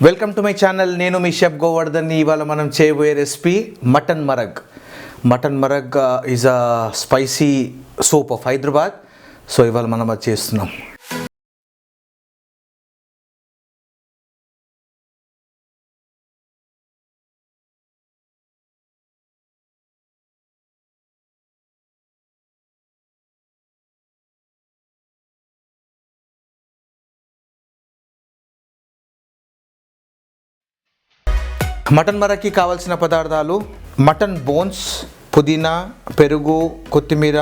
Welcome to my channel. నేను మీ chef Govardhan. ఇవాళ మనం చేయబోయే recipe mutton marag. Mutton marag is a spicy soup of Hyderabad. So ఇవాళ మనం అది చేస్తున్నాం. మటన్ మరగ్కి కావాల్సిన పదార్థాలు: మటన్ బోన్స్, పుదీనా, పెరుగు, కొత్తిమీర,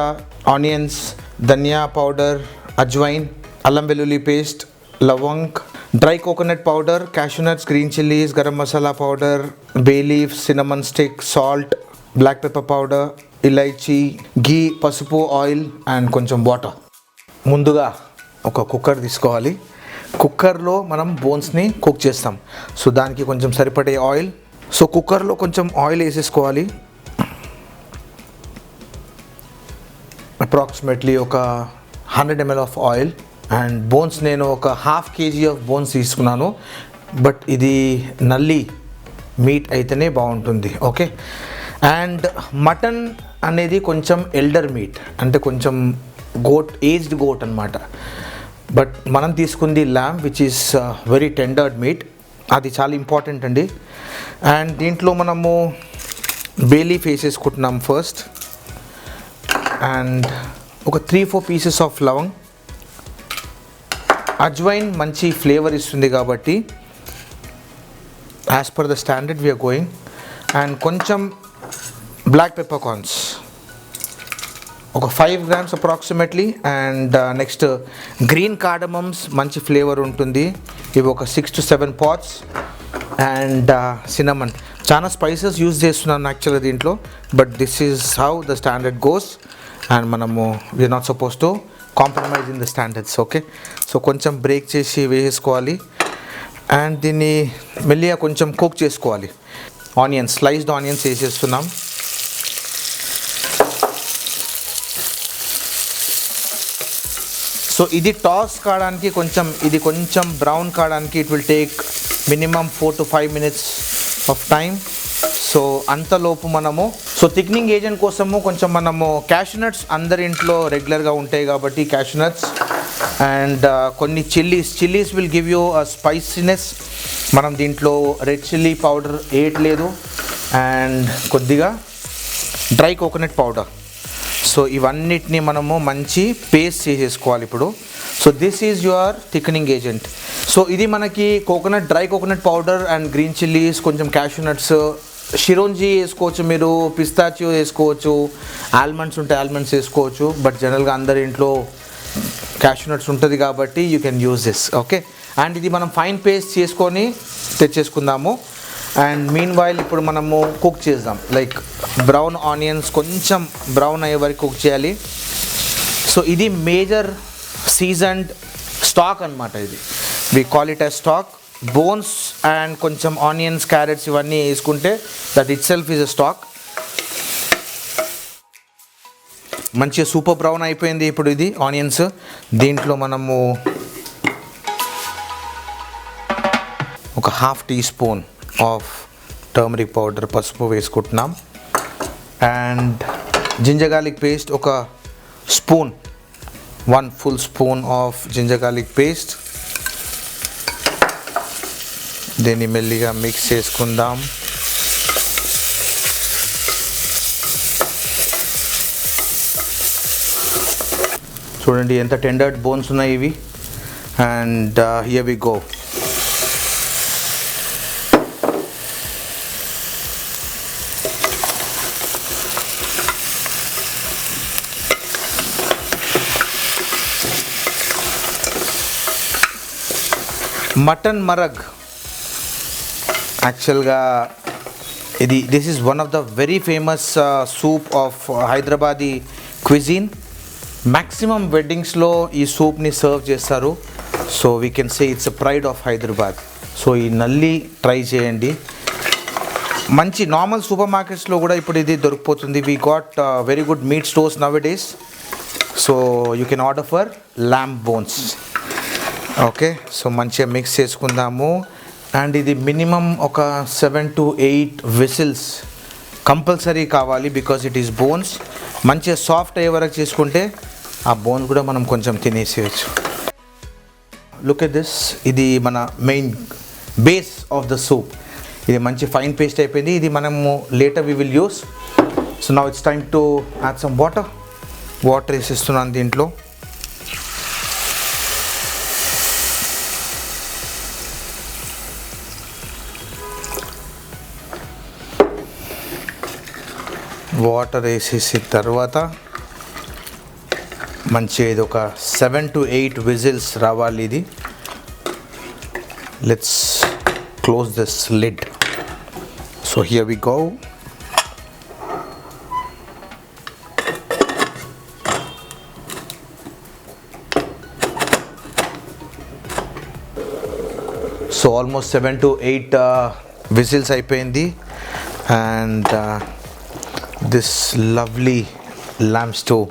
ఆనియన్స్, ధనియా పౌడర్, అజ్వైన్, అల్లం వెల్లుల్లి paste, lavang, dry coconut powder, cashew nuts, green chillies, garam masala powder, bay leaf, cinnamon stick, salt, black pepper powder, elaichi, ghee, పసుపు, ఆయిల్ అండ్ కొంచెం వాటర్. ముందుగా ఒక కుక్కర్ తీసుకోవాలి. కుక్కర్లో మనం బోన్స్ని కుక్ చేస్తాం. సో దానికి కొంచెం సరిపడే ఆయిల్. సో కుక్కర్లో కొంచెం ఆయిల్ వేసేసుకోవాలి. అప్రాక్సిమేట్లీ ఒక 100 ml of oil. And bones నేను ఒక ½ kg ఆఫ్ బోన్స్ తీసుకున్నాను. బట్ ఇది నల్లి మీట్ అయితేనే బాగుంటుంది. ఓకే. అండ్ మటన్ అనేది కొంచెం ఎల్డర్ మీట్, అంటే కొంచెం ఏజ్డ్ గోట్ అనమాట. బట్ మనం తీసుకుంది lamb which is very tendered meet. అది చాలా ఇంపార్టెంట్ అండి. అండ్ దీంట్లో మనము బే లీఫ్ వేసేసుకుంటున్నాం ఫస్ట్. అండ్ ఒక 3-4 పీసెస్ ఆఫ్ లవంగ్. అజ్వైన్ మంచి ఫ్లేవర్ ఇస్తుంది కాబట్టి as per the standard we're going. And కొంచెం బ్లాక్ పెప్పర్కార్న్స్, ఒక 5 grams approximately. And next green cardamoms, మంచి ఫ్లేవర్ ఉంటుంది. ఇవి ఒక 6 to 7 pods. And cinnamon. చాలా స్పైసెస్ యూజ్ చేస్తున్నాను యాక్చువల్గా దీంట్లో, but this is how the standard goes. And మనము we're not suppose to compromise in the standards. Okay. So కొంచెం బ్రేక్ చేసి వేసేసుకోవాలి. అండ్ దీన్ని మెల్లిగా కొంచెం కుక్ చేసుకోవాలి. Onions, sliced onions వేసేస్తున్నాం. సో ఇది టాస్ కావడానికి ఇది కొంచెం బ్రౌన్ కావడానికి it will take minimum 4 to 5 minutes of time. So అంతలోపు మనము థిక్నింగ్ ఏజెంట్ కోసము కొంచెం మనము cashew nuts అందరి ఇంట్లో రెగ్యులర్గా ఉంటాయి కాబట్టి cashew nuts. అండ్ కొన్ని chillies will give you a spiciness. మనం దీంట్లో రెడ్ చిల్లీ పౌడర్ వేయట్లేదు. అండ్ కొద్దిగా డ్రై కోకోనట్ పౌడర్. సో ఇవన్నిటిని మనము మంచి పేస్ట్ చేసేసుకోవాలి ఇప్పుడు. So this is your thickening agent. So ఇది మనకి dry coconut powder and green chillies, కొంచెం cashew nuts, షిరోంజీ వేసుకోవచ్చు, మీరు పిస్తాచియో వేసుకోవచ్చు, ఆల్మండ్స్ ఉంటే ఆల్మండ్స్ వేసుకోవచ్చు. బట్ జనరల్గా అందరి ఇంట్లో cashew nuts ఉంటుంది కాబట్టి you can use this. Okay. And ఇది మనం ఫైన్ పేస్ట్ చేసుకొని తెచ్చేసుకుందాము. అండ్ మీన్ వైల్ ఇప్పుడు మనము కుక్ చేద్దాం. లైక్ బ్రౌన్ ఆనియన్స్ కొంచెం బ్రౌన్ అయ్యే వరకు కుక్ చేయాలి. సో ఇది మేజర్ సీజన్డ్ స్టాక్ అనమాట. ఇది we call it as stock. Bones and కొంచెం ఆనియన్స్, క్యారెట్స్ ఇవన్నీ వేసుకుంటే that itself is a stock. మంచిగా సూపర్ బ్రౌన్ అయిపోయింది ఇప్పుడు ఇది ఆనియన్స్. దీంట్లో మనము ఒక ½ teaspoon ఆఫ్ టర్మరిక్ పౌడర్, పసుపు వేసుకుంటున్నాం. అండ్ జింజర్ గార్లిక్ పేస్ట్ ఒక spoon, 1 full spoon of ginger garlic paste. దీన్ని మెల్లిగా మిక్స్ చేసుకుందాం. చూడండి ఎంత టెండర్డ్ బోన్స్ ఉన్నాయి ఇవి. And here we go. Mutton marag యాక్చువల్గా this is one of the very famous soup of Hyderabadi cuisine. Maximum వెడ్డింగ్స్లో ఈ సూప్ని సర్వ్ చేస్తారు. So we can say it's a pride of Hyderabad. So ఈ నల్లి ట్రై చేయండి. మంచి నార్మల్ సూపర్ మార్కెట్స్లో కూడా ఇప్పుడు ఇది దొరికిపోతుంది. We got very good meat stores nowadays. So you can order for lamb bones. Okay. So మంచిగా మిక్స్ చేసుకుందాము. అండ్ ఇది మినిమం ఒక 7 to 8 విసిల్స్ కంపల్సరీ కావాలి, బికాజ్ ఇట్ ఈస్ బోన్స్. మంచిగా సాఫ్ట్ అయ్యే వరకు చేసుకుంటే ఆ బోన్స్ కూడా మనం కొంచెం తినేసేయచ్చు. లుక్ ఎట్ దిస్, ఇది మన main base of the soup. ఇది మంచి ఫైన్ పేస్ట్ అయిపోయింది. ఇది మనము later we will use. So now it's time to add some water వేసిస్తున్నాను దీంట్లో. వాటర్ వేసేసిన తర్వాత మంచిగా ఇది ఒక 7 to 8 విజిల్స్ రావాలి. ఇది let's close this lid. So here we go. So almost 7 to 8 whistles అయిపోయింది. And this lovely lamb stew,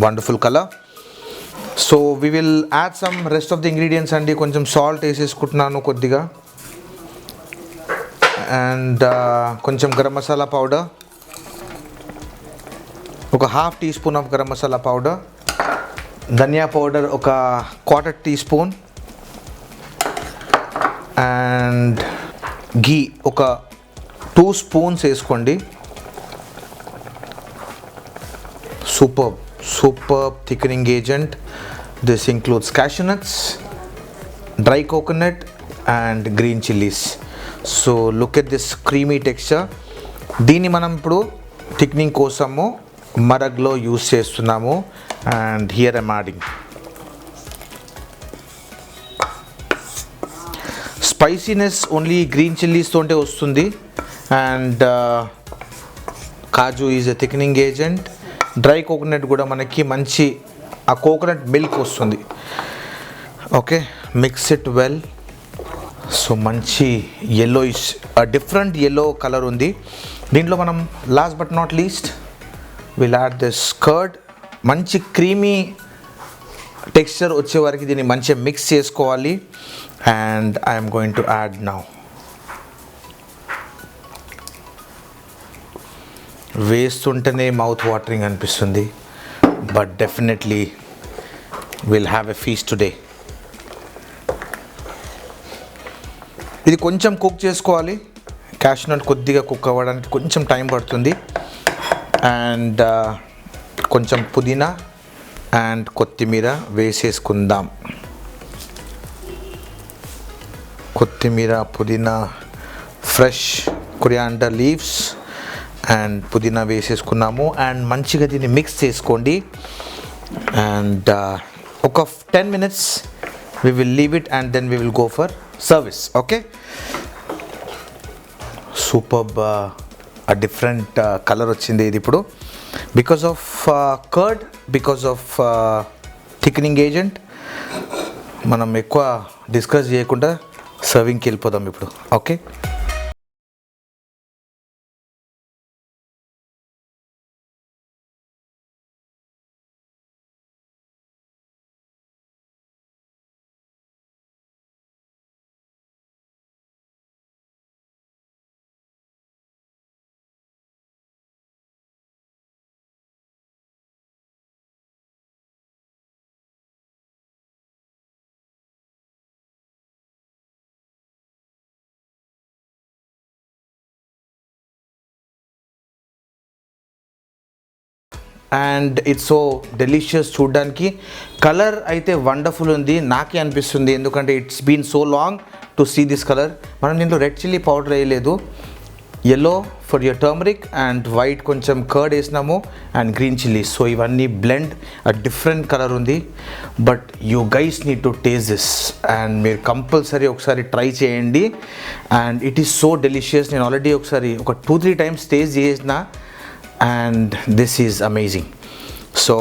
wonderful color. So we will add some rest of the ingredients andi. Koncham salt వేసేసుకుంటున్నాను కొద్దిగా, and కొంచెం garam masala powder, ఒక half teaspoon of garam masala powder, ధనియా powder ఒక 1/4 teaspoon, and ghee ఒక 2 spoons వేసుకోండి. Super thickening agent. This includes cashew nuts, dry coconut and green chillies. So look at this creamy texture. దీన్ని మనం ఇప్పుడు thickening కోసము మరగ్లో యూస్ చేస్తున్నాము. And here I'm adding spiciness only green chillies తోటే వస్తుంది. And kaju is a thickening agent. Dry coconut కూడా మనకి మంచి ఆ కోకోనట్ మిల్క్ వస్తుంది. Okay, mix it well. So మంచి ఎల్లోయిష్ డిఫరెంట్ ఎల్లో కలర్ ఉంది దీంట్లో. మనం last but not least will add this curd. మంచి క్రీమీ టెక్స్చర్ వచ్చే వరకు దీన్ని మంచిగా మిక్స్ చేసుకోవాలి. And I am going to add now. వేస్తుంటేనే మౌత్ వాటరింగ్ అనిపిస్తుంది, but definitely will have a feast today. ఇది కొంచెం కుక్ చేసుకోవాలి. క్యాష్యూ నట్ కొద్దిగా కుక్ అవ్వడానికి కొంచెం టైం పడుతుంది. అండ్ కొంచెం పుదీనా అండ్ కొత్తిమీర వేసేసుకుందాం. కొత్తిమీర, పుదీనా, ఫ్రెష్ కొరియాండర్ లీవ్స్ అండ్ పుదీనా వేసేసుకున్నాము. అండ్ మంచిగా దీన్ని మిక్స్ చేసుకోండి. అండ్ ఒక 10 minutes we will leave it and then we will go for service. Okay, superb. A different color వచ్చింది ఇది ఇప్పుడు because of curd, because of thickening agent. మనం ఎక్కువ డిస్కస్ చేయకుండా సర్వింగ్కి వెళ్ళిపోదాం ఇప్పుడు. Okay, and it's so delicious. చూడడానికి కలర్ అయితే వండర్ఫుల్ ఉంది, నాకే అనిపిస్తుంది. ఎందుకంటే it's been so long to see this colour. మనం దీంట్లో రెడ్ చిల్లీ పౌడర్ వేయలేదు. yellow for your turmeric and white కొంచెం కర్డ్ వేసినాము అండ్ గ్రీన్ చిల్లీస్. సో ఇవన్నీ బ్లెండ్ a different కలర్ ఉంది. But you guys need to taste this and మీరు compulsory ఒకసారి try చేయండి. And it is so delicious. నేను already ఒకసారి ఒక 2-3 times టేస్ట్ చేసిన and this is amazing. So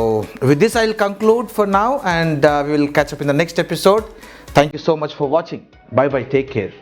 with this I'll conclude for now and we will catch up in the next episode. Thank you so much for watching. Bye bye, take care.